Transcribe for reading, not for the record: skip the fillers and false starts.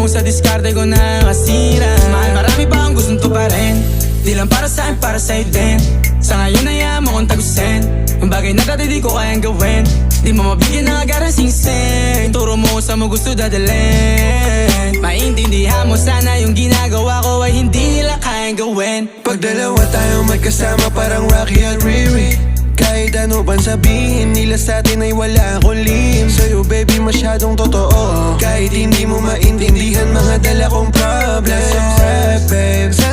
mo sa diskarte ko na kasira. Mahal, marami pa ang gustong tuparin. Di lang para sa'kin, para sa'yo din. Sa ngayon ayaw mo kong tagusin yung bagay na dati di ko kayang gawin. Di mo mabigyan ng agarang singsing. Turo mo sa mo gusto dadalhin. Maintindihan mo sana yung ginagawa ko ay hindi nila kayang gawin. Pag dalawa tayo magkasama parang Rocky at Riri. Kahit ano bang sabihin nila sa'tin ay wala akong lihim. Sa'yo baby masyadong totoo. Kahit hindi mo maintindihan mga dala kong problems. Let's rap babe.